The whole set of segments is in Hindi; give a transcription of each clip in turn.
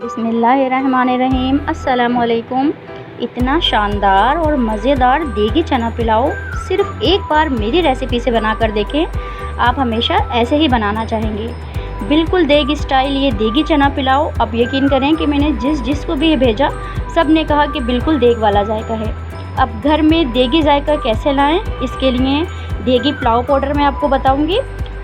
बिस्मिल्लाहिर्रहमानिर्रहीम। अस्सलामुअलैकुम। इतना शानदार और मज़ेदार देगी चना पुलाव सिर्फ़ एक बार मेरी रेसिपी से बनाकर देखें, आप हमेशा ऐसे ही बनाना चाहेंगे। बिल्कुल देगी स्टाइल ये देगी चना पुलाव। अब यकीन करें कि मैंने जिसको भी ये भेजा सब ने कहा कि बिल्कुल देग वाला जायका है। अब घर में देगी जायका कैसे लाएं, इसके लिए देगी पुलाव पाउडर मैं आपको बताऊंगी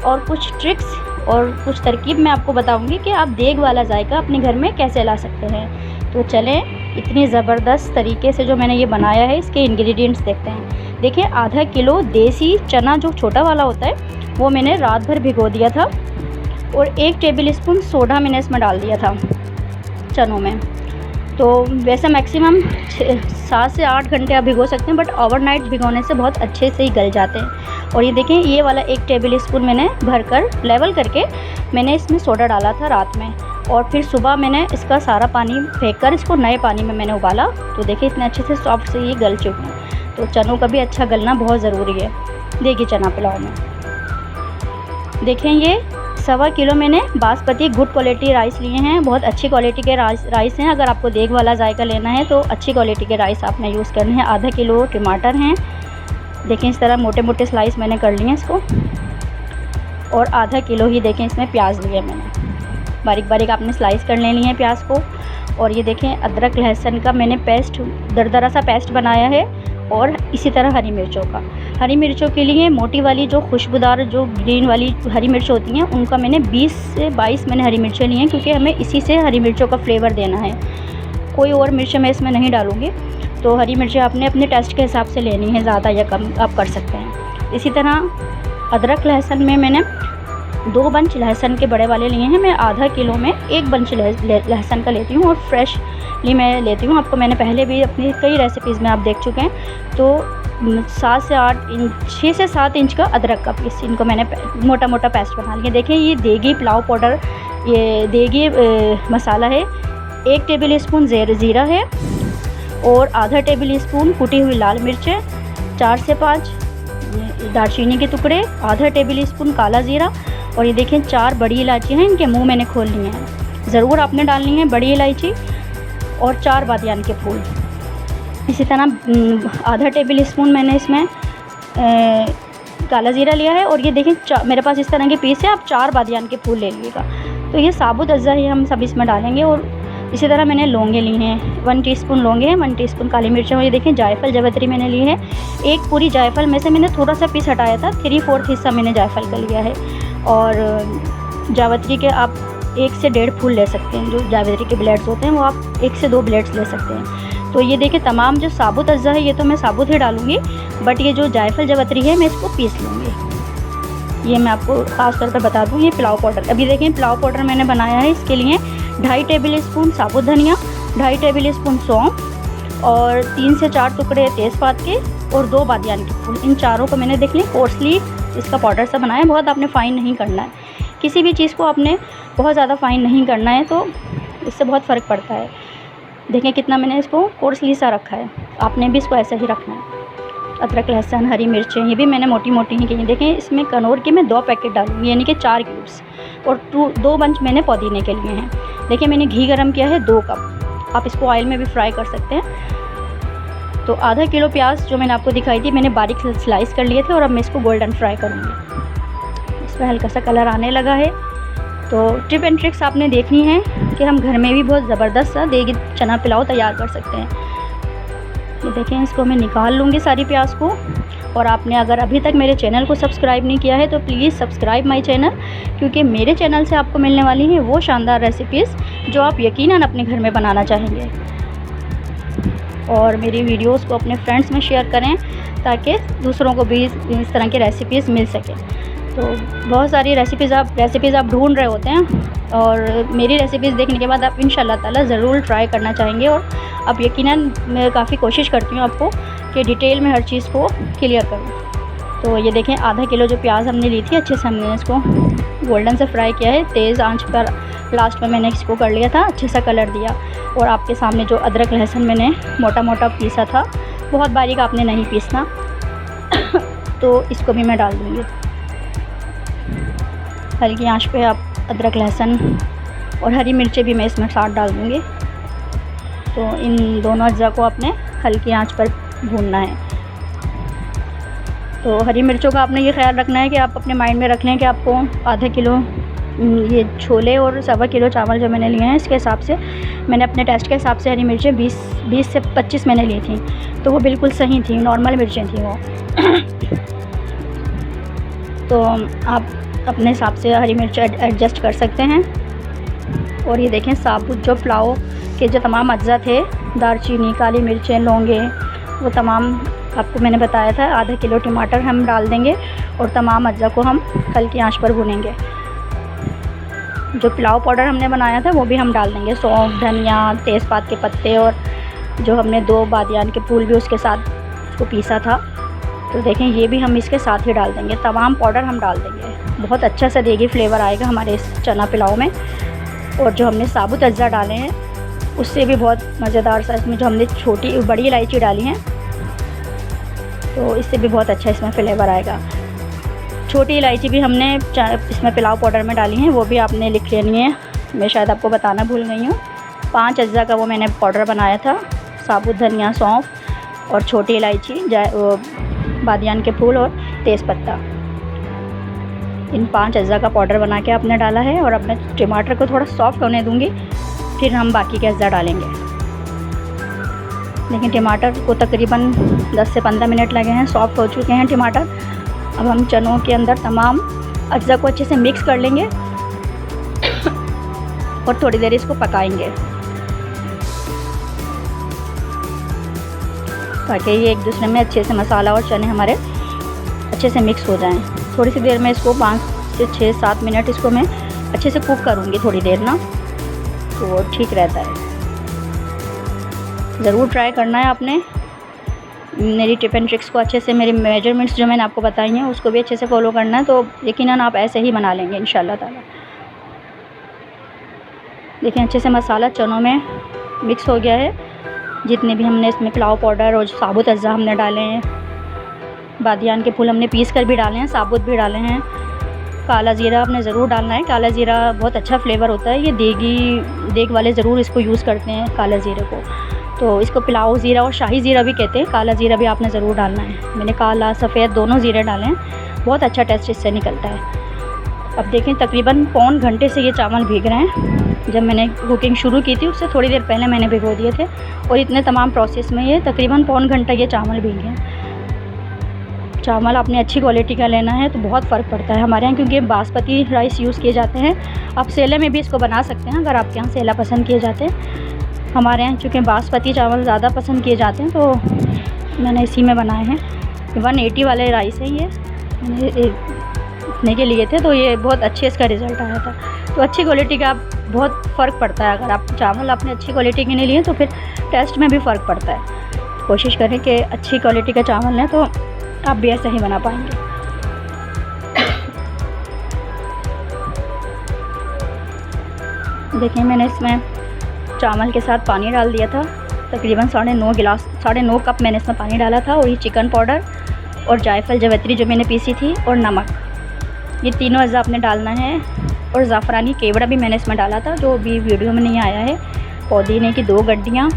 और कुछ ट्रिक्स और कुछ तरकीब मैं आपको बताऊंगी कि आप देग वाला जायका अपने घर में कैसे ला सकते हैं। तो चलें, इतनी ज़बरदस्त तरीके से जो मैंने ये बनाया है इसके इंग्रेडिएंट्स देखते हैं। देखिए, आधा किलो देसी चना जो छोटा वाला होता है वो मैंने रात भर भिगो दिया था और 1 टेबल स्पून सोडा मैंने इसमें डाल दिया था चनों में। तो वैसे मैक्सिमम 7 से 8 घंटे आप भिगो सकते हैं, बट ओवरनाइट भिगोने से बहुत अच्छे से ही गल जाते हैं। और ये देखें, ये वाला 1 टेबल स्पून मैंने भरकर लेवल करके मैंने इसमें सोडा डाला था रात में, और फिर सुबह मैंने इसका सारा पानी फेंक कर इसको नए पानी में मैंने उबाला। तो देखिए, इतने अच्छे से सॉफ्ट से ये गल चुके हैं। तो चनों का भी अच्छा गलना बहुत ज़रूरी है देगी चना पुलाव में। देखें, ये 1.25 किलो मैंने बासमती गुड क्वालिटी राइस लिए हैं। बहुत अच्छी क्वालिटी के राइस हैं। अगर आपको देग वाला जायका लेना है तो अच्छी क्वालिटी के राइस आपने यूज़ करने हैं। आधा किलो टमाटर हैं, देखें इस तरह मोटे मोटे स्लाइस मैंने कर लिए हैं इसको। और आधा किलो ही देखें इसमें प्याज लिए मैंने, बारीक बारीक आपने स्लाइस कर लेनी है प्याज को। और ये देखें, अदरक लहसुन का मैंने पेस्ट, दरदरा सा पेस्ट बनाया है। और इसी तरह हरी मिर्चों का, हरी मिर्चों के लिए मोटी वाली जो खुशबूदार जो ग्रीन वाली हरी मिर्च होती हैं उनका मैंने 20 से 22 मैंने हरी मिर्चें ली हैं, क्योंकि हमें इसी से हरी मिर्चों का फ्लेवर देना है। कोई और मिर्च मैं इसमें नहीं डालूँगी। तो हरी मिर्चें आपने अपने टेस्ट के हिसाब से लेनी है, ज़्यादा या कम आप कर सकते हैं। इसी तरह अदरक लहसुन में मैंने 2 बंच लहसुन के बड़े वाले लिए हैं। मैं आधा किलो में 1 बंच लहसुन का लेती हूँ और फ्रेशली मैं लेती हूँ। आपको मैंने पहले भी अपनी कई रेसिपीज़ में आप देख चुके हैं। तो 7 से 8 इंच 6 से 7 इंच का अदरक का पीस, इनको मैंने मोटा मोटा पेस्ट बना लिया। देखें, ये देगी पुलाव पाउडर, ये देगी मसाला है। 1 टेबल स्पून ज़ीरा है और आधा टेबल स्पून कुटी हुई लाल मिर्चें, 4 से 5 दालचीनी के टुकड़े, आधा टेबल स्पून काला ज़ीरा। और ये देखें, 4 बड़ी इलायची हैं, इनके मुंह मैंने खोल लिए हैं। ज़रूर आपने डालनी है बड़ी इलायची। और 4 बादियान के फूल। इसी तरह आधा टेबल स्पून मैंने इसमें काला ज़ीरा लिया है। और ये देखें, मेरे पास इस तरह के पीस है, आप 4 बादियान के फूल ले लीजिएगा। तो ये साबुत अज़्ज़ा ही हम सब इसमें डालेंगे। और इसी तरह मैंने लौंगे ली हैं, 1 टीस्पून लौंगे हैं, 1 टीस्पून काली मिर्चें। और ये देखें, जायफल जावित्री मैंने ली है। एक पूरी जायफल में से मैंने थोड़ा सा पीस हटाया था, 3/4 हिस्सा मैंने जायफल का लिया है। और जावित्री के आप 1 से 1.5 फूल ले सकते हैं। जो जावित्री के ब्लेड्स होते हैं वो आप 1 से 2 ब्लेड्स ले सकते हैं। तो ये देखिए, तमाम जो साबुत अज़्ज़ा है ये तो मैं साबुत ही डालूँगी, बट ये जो जायफल जावित्री है मैं इसको पीस लूँगी। ये मैं आपको ख़ास तौर पर बता दूँ, ये पुलाव पाउडर। अभी देखें, पुलाव पाउडर मैंने बनाया है। इसके लिए 2.5 टेबल स्पून साबुत धनिया, 2.5 टेबल स्पून सौंफ और 3 से 4 टुकड़े तेज़पात के और 2 बादियान के फूल। इन चारों को मैंने देख लें कोर्सली इसका पाउडर सा बनाया है। बहुत आपने फ़ाइन नहीं करना है, किसी भी चीज़ को आपने बहुत ज़्यादा फ़ाइन नहीं करना है, तो इससे बहुत फ़र्क पड़ता है। देखें कितना मैंने इसको कोर्सली सा रखा है, आपने भी इसको ऐसा ही रखना है। अदरक लहसुन हरी मिर्चें ये भी मैंने मोटी मोटी ही की हैं। देखें, इसमें कनौर के मैं 2 पैकेट डालूँगी, यानी कि 4 क्यूब्स। और 2 बंच मैंने पुदीने के लिए हैं। देखिए, मैंने घी गरम किया है 2 कप, आप इसको ऑयल में भी फ्राई कर सकते हैं। तो आधा किलो प्याज जो मैंने आपको दिखाई थी मैंने बारीक स्लाइस कर लिए थे, और अब मैं इसको गोल्डन फ्राई करूँगी। इसमें हल्का सा कलर आने लगा है। तो टिप एंड ट्रिक्स आपने देखनी है कि हम घर में भी बहुत ज़बरदस्त सा देगी चना पुलाव तैयार कर सकते हैं। ये देखें, इसको मैं निकाल लूँगी सारी प्याज को। और आपने अगर अभी तक मेरे चैनल को सब्सक्राइब नहीं किया है तो प्लीज़ सब्सक्राइब माय चैनल, क्योंकि मेरे चैनल से आपको मिलने वाली हैं वो शानदार रेसिपीज़ जो आप यकीनन अपने घर में बनाना चाहेंगे। और मेरी वीडियोस को अपने फ्रेंड्स में शेयर करें ताकि दूसरों को भी इस तरह की रेसिपीज़ मिल सकें। तो बहुत सारी रेसिपीज़ आप ढूंढ रहे होते हैं, और मेरी रेसिपीज़ देखने के बाद आप इंशाल्लाह ताला ज़रूर ट्राई करना चाहेंगे। और अब यकीनन मैं काफ़ी कोशिश करती हूँ आपको कि डिटेल में हर चीज़ को क्लियर करूँ। तो ये देखें, आधा किलो जो प्याज हमने ली थी अच्छे से हमने इसको गोल्डन से फ्राई किया है। तेज़ आंच पर लास्ट में मैंने इसको कर लिया था, अच्छे सा कलर दिया। और आपके सामने जो अदरक लहसुन मैंने मोटा मोटा पीसा था, बहुत बारीक आपने नहीं पीसना। तो इसको भी मैं डाल दूँगी। हल्की आंच पे आप अदरक लहसुन और हरी मिर्चें भी मैं इसमें साथ डाल दूँगी। तो इन दोनों अज्जा को आपने हल्की आंच पर भूनना है। तो हरी मिर्चों का आपने ये ख्याल रखना है कि आप अपने माइंड में रख लें कि आपको आधा किलो ये छोले और 1.25 किलो चावल जो मैंने लिए हैं, इसके हिसाब से मैंने अपने टेस्ट के हिसाब से हरी मिर्चें 20 से 25 मैंने ली थी। तो वो बिल्कुल सही थी, नॉर्मल मिर्चें थी वो। तो आप अपने हिसाब से हरी मिर्च एडजस्ट कर सकते हैं। और ये देखें, साबुत जो पुलाव के जो तमाम अज्जा थे, दालचीनी, काली मिर्चें, लौंगे, वो तमाम आपको मैंने बताया था। आधा किलो टमाटर हम डाल देंगे और तमाम अज्जा को हम हल्की आंच पर भूनेंगे। जो पुलाव पाउडर हमने बनाया था वो भी हम डाल देंगे, सौंफ, धनिया, तेज़पात के पत्ते, और जो हमने 2 बादियान के फूल भी उसके साथ उसको पीसा था। तो देखें, ये भी हम इसके साथ ही डाल देंगे। तमाम पाउडर हम डाल देंगे, बहुत अच्छा सा देगी फ्लेवर आएगा हमारे इस चना पुलाव में। और जो हमने साबुत अज्जा डाले हैं उससे भी बहुत मज़ेदार सा, इसमें जो हमने बड़ी इलायची डाली हैं तो इससे भी बहुत अच्छा इसमें फ्लेवर आएगा। छोटी इलायची भी हमने इसमें पुलाव पाउडर में डाली हैं, वो भी आपने लिख लेनी है, मैं शायद आपको बताना भूल गई हूँ। 5 अज्जा का वो मैंने पाउडर बनाया था। साबुत धनिया, सौंफ और छोटी इलायची, बादियान के फूल और तेज़पत्ता, इन 5 अज्जा का पाउडर बना के आपने डाला है। और अब मैं टमाटर को थोड़ा सॉफ्ट होने दूँगी, फिर हम बाकी के अज्जा डालेंगे। लेकिन टमाटर को तकरीबन 10 से 15 मिनट लगे हैं, सॉफ्ट हो चुके हैं टमाटर। अब हम चनों के अंदर तमाम अज्जा को अच्छे से मिक्स कर लेंगे और थोड़ी देर इसको पकाएंगे ताकि ये एक दूसरे में अच्छे से मसाला और चने हमारे अच्छे से मिक्स हो जाएं। थोड़ी सी देर में इसको 5 से 6-7 मिनट इसको मैं अच्छे से कुक करूँगी, थोड़ी देर ना, तो वो ठीक रहता है। ज़रूर ट्राई करना है आपने। मेरी टिप एंड ट्रिक्स को अच्छे से, मेरी मेजरमेंट्स जो मैंने आपको बताई हैं उसको भी अच्छे से फॉलो करना है, तो यकीनन आप ऐसे ही बना लेंगे इंशाल्लाह ताला। देखिए, अच्छे से मसाला चनों में मिक्स हो गया है। जितने भी हमने इसमें पुलाव पाउडर और साबुत अज्जा हमने डाले हैं, बादियान के फूल हमने पीस कर भी डाले हैं, साबुत भी डाले हैं। काला ज़ीरा आपने ज़रूर डालना है, काला ज़ीरा बहुत अच्छा फ्लेवर होता है। ये देग वाले ज़रूर इसको यूज़ करते हैं काला ज़ीरे को, तो इसको पुलाव ज़ीरा और शाही ज़ीरा भी कहते हैं। काला ज़ीरा भी आपने ज़रूर डालना है। मैंने काला, सफ़ेद दोनों ज़ीरे डाले हैं, बहुत अच्छा टेस्ट इससे निकलता है। अब देखें, तकरीबन पौन घंटे से ये चावल भीग रहे हैं। जब मैंने कुकिंग शुरू की थी उससे थोड़ी देर पहले मैंने भिगो दिए थे, और इतने तमाम प्रोसेस में ये तकरीबन पौन घंटा ये चावल भीगे हैं। चावल आपने अच्छी क्वालिटी का लेना है तो बहुत फ़र्क पड़ता है हमारे यहाँ, क्योंकि बासमती राइस यूज़ किए जाते हैं। आप सेले में भी इसको बना सकते हैं अगर आपके यहाँ सेला पसंद किए जाते हैं। हमारे यहाँ चूँकि बासमती चावल ज़्यादा पसंद किए जाते हैं तो मैंने इसी में बनाए हैं। 180 वाले राइस है ये, मैंने इतने के लिए थे, तो ये बहुत अच्छे इसका रिज़ल्ट आया था। तो अच्छी क्वालिटी का बहुत फ़र्क पड़ता है। अगर आप चावल आपने अच्छी क्वालिटी के नहीं लिए तो फिर टेस्ट में भी फ़र्क पड़ता है। कोशिश करें कि अच्छी क्वालिटी का चावल लें तो आप भी ऐसे ही बना पाएंगे। देखिए, मैंने इसमें चावल के साथ पानी डाल दिया था, तकरीबन 9.5 कप मैंने इसमें पानी डाला था। और ये चिकन पाउडर और जायफल जवित्री जो मैंने पीसी थी और नमक, ये तीनों अज़्ज़ा आपने डालना है। और ज़ाफ़रानी केवड़ा भी मैंने इसमें डाला था, जो अभी वीडियो में नहीं आया है। पुदीने की 2 गड्डियाँ,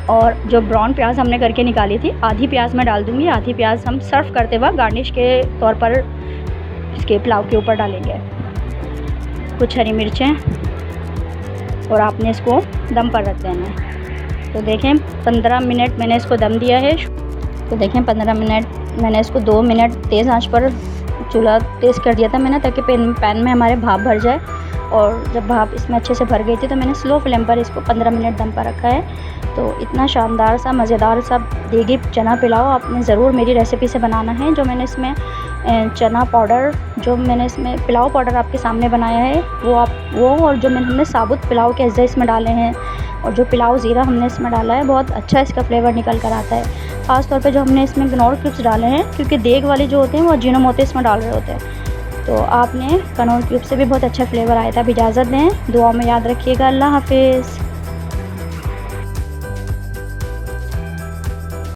और जो ब्राउन प्याज हमने करके निकाली थी, आधी प्याज मैं डाल दूँगी, आधी प्याज हम सर्व करते वक्त गार्निश के तौर पर इसके पुलाव के ऊपर डालेंगे। कुछ हरी मिर्चें, और आपने इसको दम पर रख देना है। तो देखें, 15 मिनट मैंने इसको दम दिया है। तो देखें, 15 मिनट मैंने इसको 2 मिनट तेज़ आंच पर चूल्हा तेज़ कर दिया था मैंने, ताकि पैन में हमारे भाप भर जाए। और जब भाप इसमें अच्छे से भर गई थी तो मैंने स्लो फ्लेम पर इसको 15 मिनट दम पर रखा है। तो इतना शानदार सा, मज़ेदार सा देगी चना पुलाव आपने ज़रूर मेरी रेसिपी से बनाना है। जो मैंने इसमें चना पाउडर, जो मैंने इसमें पुलाव पाउडर आपके सामने बनाया है वो और जो हमने साबुत पुलाव के अज्जा इसमें डाले हैं, और जो पुलाव ज़ीरा हमने इसमें डाला है, बहुत अच्छा इसका फ्लेवर निकल कर आता है। ख़ास तौर पे जो हमने इसमें कनौर क्यूब्स डाले हैं, क्योंकि देग वाले जो होते हैं वो अजीनोमोटो इसमें डाल रहे होते हैं, तो आपने कनौर क्यूब से भी बहुत अच्छा फ्लेवर आया था। अब इजाज़त दें, दुआ में याद रखिएगा। अल्लाह हाफिज़।